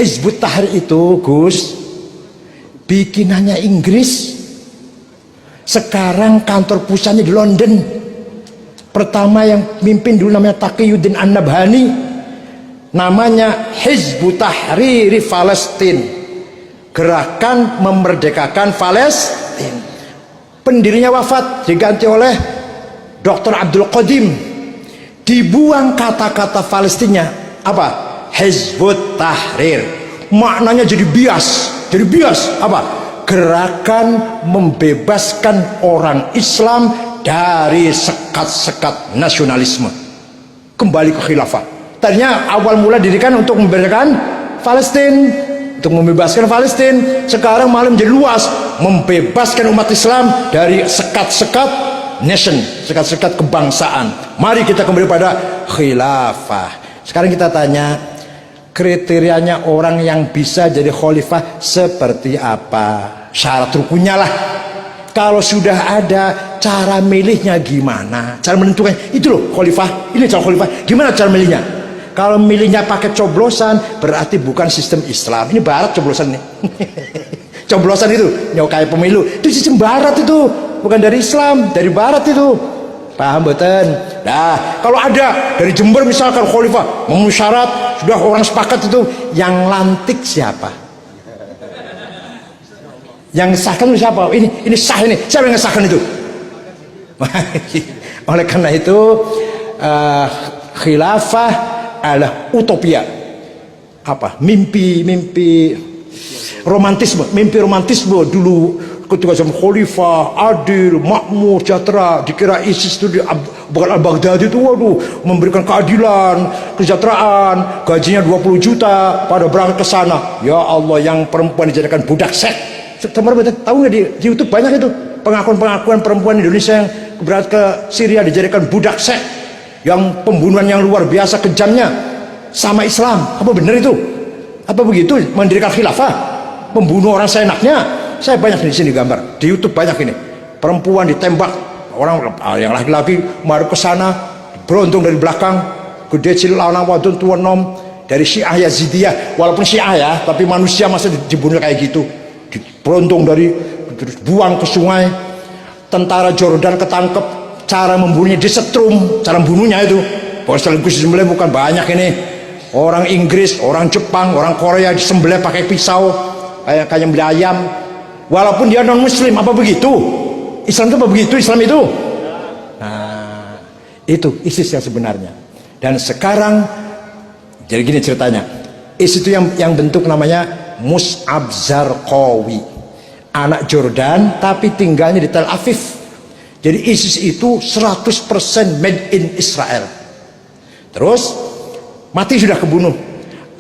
Hizbut Tahrir itu, Gus, bikinannya Inggris. Sekarang kantor pusatnya di London. Pertama yang mimpin dulu namanya Taqiyuddin An-Nabhani, namanya Hizbut Tahrir Palestina, gerakan memerdekakan Palestina. Pendirinya wafat, diganti oleh Dr. Abdul Qadim. Dibuang kata-kata Palestina, apa? Hizbut Tahrir. Maknanya jadi bias. Jadi bias apa? Gerakan membebaskan orang Islam dari sekat-sekat nasionalisme, kembali ke khilafah. Tadinya awal mula dirikan untuk membebaskan Palestina, untuk membebaskan Palestina. Sekarang malah menjadi luas, membebaskan umat Islam dari sekat-sekat nation, sekat-sekat kebangsaan. Mari kita kembali pada khilafah. Sekarang kita tanya, kriterianya orang yang bisa jadi khalifah seperti apa? Syarat rukunnya lah. Kalau sudah ada, cara milihnya gimana? Cara menentukan, itu loh khalifah, ini cara khalifah. Gimana cara milihnya? Kalau milihnya pakai coblosan, berarti bukan sistem Islam. Ini barat coblosan nih. Coblosan itu, kayak pemilu. Itu sistem barat itu, bukan dari Islam, dari barat itu. Paham betul? Nah, kalau ada dari Jember misalkan khalifah memenuhi syarat, sudah orang sepakat itu, yang lantik siapa? Yang sahkan itu siapa? Ini sah ini. Siapa yang sahkan itu? Oleh karena itu, khilafah adalah utopia. Apa? Mimpi romantisme, mimpi romantisme dulu ketika zaman khalifah adil, makmur, sejahtera. Dikira ISIS itu bukan al-Baghdadi itu, waduh, memberikan keadilan, kesejahteraan, gajinya 20 juta pada berangkat ke sana. Ya Allah, yang perempuan dijadikan budak seks. Tahu nggak di YouTube banyak itu pengakuan perempuan Indonesia yang berangkat ke Syria dijadikan budak seks, yang pembunuhan yang luar biasa kejamnya sama Islam. Apa benar itu? Apa begitu mendirikan khilafah? Membunuh orang seenaknya. Saya banyak di sini gambar di YouTube, banyak ini perempuan ditembak, orang yang laki-laki marah ke sana, beruntung dari belakang, gede cilik lanang wadon tua nom, dari Syiah Yazidiyah, walaupun Syiah ya, tapi manusia masa dibunuh kayak gitu. Beruntung dari, terus buang ke sungai. Tentara Jordan ketangkep, cara membunuhnya disetrum, cara membunuhnya itu bahwa sekaligus disembelih bukan banyak ini. Orang Inggris, orang Jepang, orang Korea disembelih pakai pisau kayak nyembelih ayam, walaupun dia non muslim. Apa begitu? Islam itu apa begitu? Islam itu, nah, itu ISIS yang sebenarnya. Dan sekarang jadi gini ceritanya, ISIS itu yang bentuk namanya Mus'ab Zarqawi, anak Jordan tapi tinggalnya di Tel Aviv. Jadi ISIS itu 100% made in Israel. Terus mati sudah kebunuh.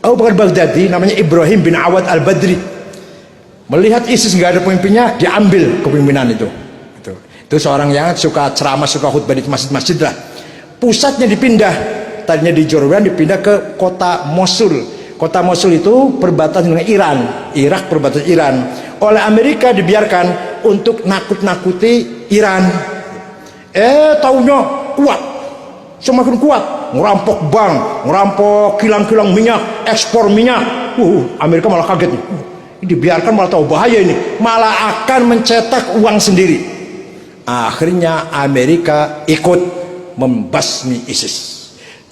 Abu Bakar Baghdadi, namanya Ibrahim bin Awad al-Badri, melihat ISIS nggak ada pemimpinnya, diambil kepemimpinan itu. Itu seorang yang suka ceramah, suka khutbah di masjid-masjid lah. Pusatnya dipindah, tadinya di Jordan dipindah ke kota Mosul. Kota Mosul itu perbatasan dengan Iran, Irak perbatasan Iran. Oleh Amerika dibiarkan untuk nakut-nakuti Iran. Taunya kuat, semakin kuat, ngerampok bank, ngerampok kilang-kilang minyak, ekspor minyak. Amerika malah kaget nih. Dibiarkan malah tahu bahaya ini, malah akan mencetak uang sendiri. Akhirnya Amerika ikut membasmi ISIS.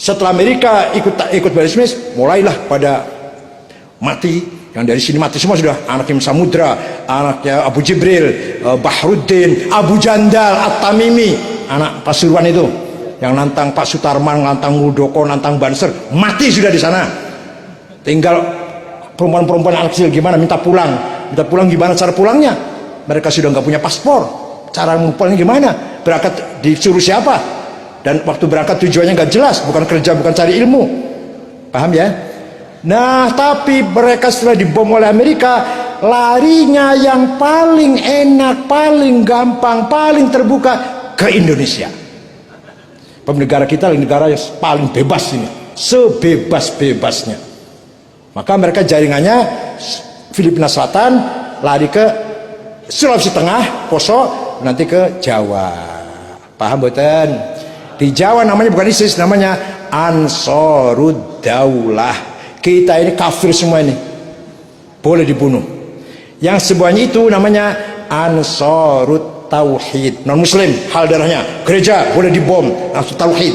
Setelah Amerika ikut basmi, mulailah pada mati. Yang dari sini mati semua sudah. Anaknya Samudra, anaknya Abu Jibril, Bahruddin, Abu Jandal, At-Tamimi, anak Pasuruan itu, yang nantang Pak Sutarman, nantang Muldoko, nantang Banser, mati sudah di sana. Tinggal perempuan-perempuan anak kecil gimana, minta pulang gimana cara pulangnya? Mereka sudah nggak punya paspor, cara pulangnya gimana? Berangkat disuruh siapa? Dan waktu berangkat tujuannya nggak jelas, bukan kerja, bukan cari ilmu. Paham ya? Nah, tapi mereka setelah dibom oleh Amerika, larinya yang paling enak, paling gampang, paling terbuka ke Indonesia. Negara kita negara yang paling bebas ini, sebebas-bebasnya. Maka mereka jaringannya Filipina Selatan, lari ke Sulawesi Tengah, Poso, nanti ke Jawa. Paham betul? Di Jawa namanya bukan ISIS, namanya Ansarud Daulah. Kita ini kafir semua ini, boleh dibunuh. Yang semuanya itu namanya Ansarut Tauhid, non muslim hal darahnya. Gereja boleh dibom, Ansarut Tauhid.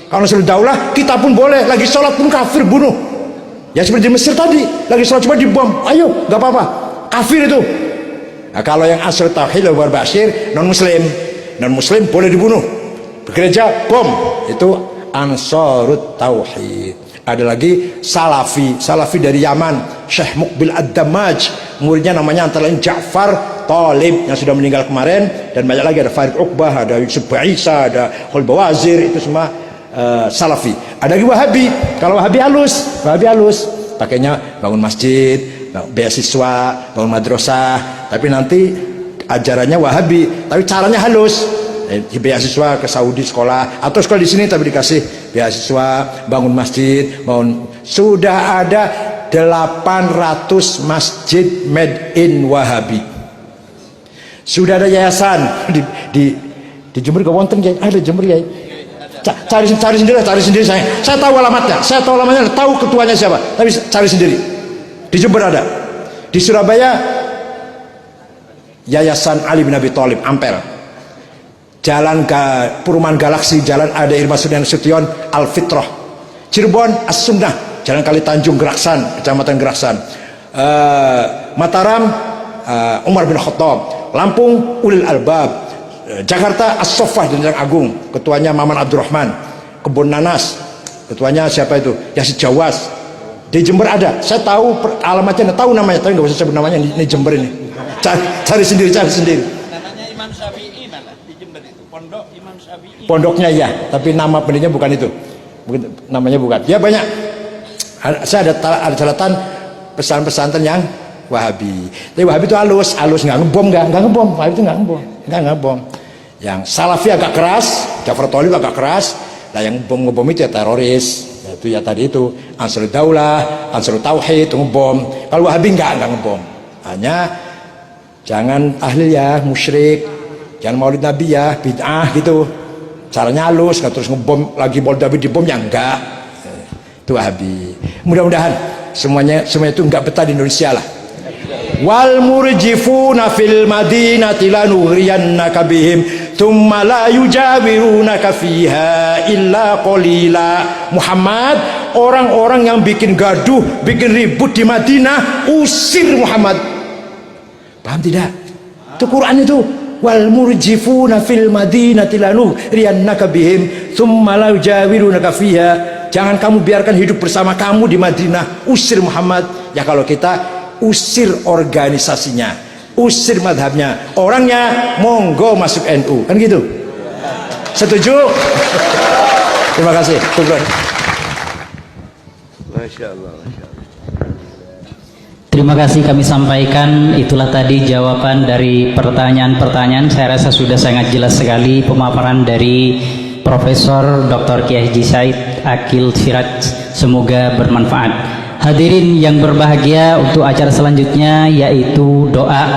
Kalau Ansarut Daulah, kita pun boleh, lagi sholat pun kafir, bunuh. Ya seperti di Mesir tadi, lagi sholat cuma dibom, ayo nggak apa-apa, kafir itu. Nah, kalau yang Ansarut Tauhid Abu Bakar Bashir, non muslim boleh dibunuh. Gereja bom, itu Ansarut Tauhid. Ada lagi Salafi dari Yaman, Syekh Muqbil Ad-Damaj, muridnya namanya antara lain Ja'far Talib yang sudah meninggal kemarin, dan banyak lagi, ada Farid Uqbah, ada Yusuf Ba'isa, ada Khul Bawazir, itu semua Salafi. Ada lagi Wahabi. Kalau Wahabi halus, pakainya bangun masjid, beasiswa, bangun madrasah, tapi nanti ajarannya Wahabi, tapi caranya halus. Beasiswa ke Saudi sekolah, atau sekolah di sini tapi dikasih beasiswa, bangun masjid, sudah ada 800 masjid made in Wahabi. Sudah ada yayasan di Jember ke wonten ya, ada Jember ya. Cari sendiri saya tahu alamatnya, tahu ketuanya siapa, tapi cari sendiri. Di Jember ada, di Surabaya Yayasan Ali bin Abi Thalib Ampel. Jalan ke Perumahan Galaksi, Jalan Ada Irma Sution Al-Fitrah. Cirebon As-Sunnah, Jalan Kali Tanjung Geraksan, Kecamatan Geraksan. Mataram Umar bin Khattab. Lampung Ulil Albab. Jakarta As-Soffah dan Jalan Agung, ketuanya Maman Abdurrahman. Kebun Nanas, ketuanya siapa itu? Yasid Jawas. Di Jember ada, saya tahu alamatnya, tahu namanya, tapi nggak usah sebut namanya. Ini Jember ini. Cari sendiri. Namanya Imam Syafi'i mana? Di Jember itu. Pondok Imam Syafi'i. Pondoknya ya, tapi nama pendirinya bukan itu. Namanya bukan. Ya banyak. Saya ada catatan pesantren yang Wahabi. Tapi Wahabi itu halus nggak ngebom. Wahabi itu nggak ngebom. Yang Salafi agak keras, Ja'far Thalib agak keras. Nah yang ngebom itu ya teroris. Itu ya tadi itu Ansarut Daulah, Ansarut Tauhid itu ngebom. Kalau Wahabi nggak ngebom. Hanya jangan ahli ya, musyrik, jangan maulid nabi ya, bid'ah gitu. Caranya halus, nggak terus ngebom lagi maulid nabi dibom ya enggak. Itu Wahabi. Mudah-mudahan semuanya itu enggak betah di Indonesia lah. Wal murjifuna fil madinati lanughriyannaka bihim thumma la yujawirunaka fiha illa qalila. Muhammad, orang-orang yang bikin gaduh, bikin ribut di Madinah, usir Muhammad. Paham tidak? Itu Quran itu. Wal murjifuna fil madinati lanughriyannaka bihim thumma la yujawirunaka fiha. Jangan kamu biarkan hidup bersama kamu di Madinah, usir Muhammad. Ya kalau kita usir organisasinya, usir madhabnya, orangnya monggo masuk NU, kan gitu. Setuju? Terima kasih. Masya Allah. Terima kasih kami sampaikan. Itulah tadi jawaban dari pertanyaan-pertanyaan. Saya rasa sudah sangat jelas sekali pemaparan dari Profesor Dr. Kiai Haji Said Akil Siraj. Semoga bermanfaat. Hadirin yang berbahagia, untuk acara selanjutnya yaitu doa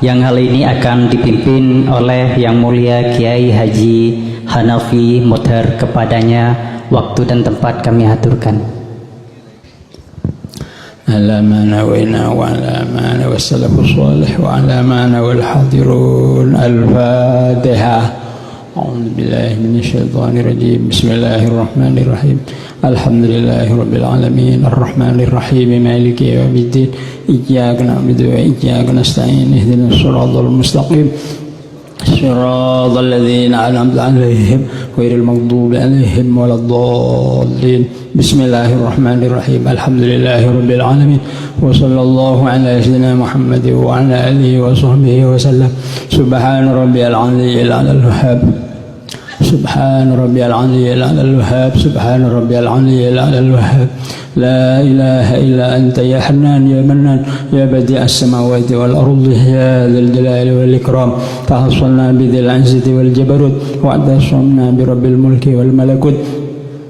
yang kali ini akan dipimpin oleh Yang Mulia Kiai Haji Hanafi Mudhar. Kepadanya waktu dan tempat kami aturkan. على ما نوينا وعلى ما نوى السلف الصالح وعلى ما نوى الحاضرون. الفاتحة. أعوذ بالله من الشيطان الرجيم. بسم الله الرحمن الرحيم. الحمد لله رب العالمين الرحمن الرحيم مالك يوم الدين إياك نعبد وإياك نستعين اهدنا الصراط المستقيم صراط الذين أنعمت عليهم غير المغضوب عليهم ولا الضالين. بسم الله الرحمن الرحيم. الحمد لله رب العالمين وصلى الله على سيدنا محمد وعلى آله وصحبه وسلم. سبحان ربي العلي الأعلى الوهاب. سبحان ربي العلي الأعلى الوهاب. سبحان ربي العلي الأعلى الوهاب. لا إله إلا أنت يا حنان يا منان يا بديع السماوات والأرض يا ذا الجلال والإكرام. تحصلنا بذي العزة والجبروت واعتصمنا برب الملك والملكوت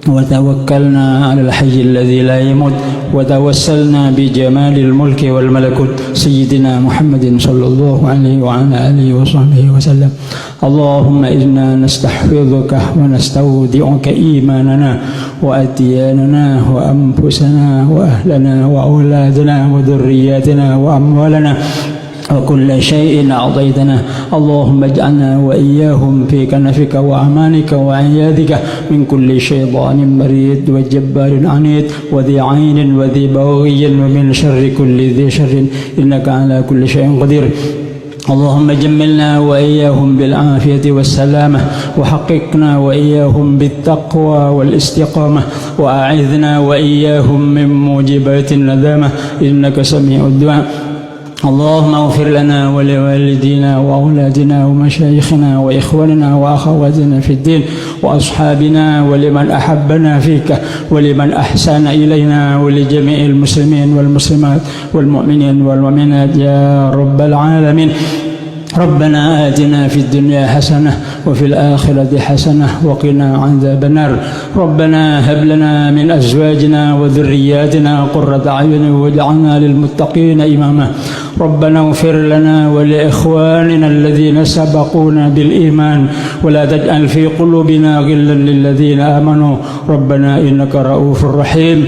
وتوكلنا على الحي الذي لا يموت وتوسلنا بجمال الملك والملكوت سيدنا محمد صلى الله عليه وعلى آله وصحبه وسلم. اللهم إنا نستحفظك ونستودعك إيماننا وأدياننا وأنفسنا وأهلنا وأولادنا وذرياتنا وأموالنا وكل شيء أعطيتنا. اللهم اجعلنا وإياهم في كنفك وأمانك وعيادك من كل شيطان مريد وجبار عنيد وذي عين وذي بغي ومن شر كل ذي شر إنك على كل شيء قدير. اللهم جملنا وإياهم بالعافية والسلامة وحققنا وإياهم بالتقوى والاستقامة وأعذنا وإياهم من موجبات الندامة إنك سميع الدعاء. اللهم اغفر لنا ولوالدينا وأولادنا ومشايخنا وإخواننا وأخواتنا في الدين وأصحابنا ولمن أحبنا فيك ولمن أحسن إلينا ولجميع المسلمين والمسلمات والمؤمنين والمؤمنات يا رب العالمين. ربنا آتنا في الدنيا حسنة وفي الآخرة حسنة وقنا عذاب النار. ربنا هب لنا من أزواجنا وذرياتنا قرة أعين واجعلنا للمتقين إماما. ربنا اغفر لنا ولإخواننا الذين سبقونا بالإيمان ولا تجعل في قلوبنا غلا للذين آمنوا ربنا إنك رؤوف رحيم.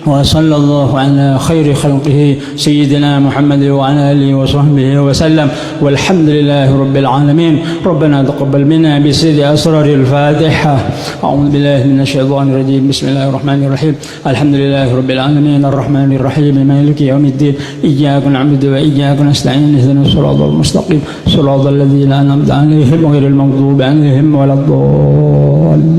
وصلى الله على خير خلقه سيدنا محمد وعلى آله وصحبه وسلم والحمد لله رب العالمين. ربنا تقبل منا بسيد أسرار الفاتحة. أعوذ بالله من الشيطان الرجيم. بسم الله الرحمن الرحيم. الحمد لله رب العالمين الرحمن الرحيم مالك يوم الدين إياك نعبد وإياك نستعين اهدنا الصراط المستقيم صراط الذين أنعمت عليهم غير المغضوب عليهم ولا الضالين.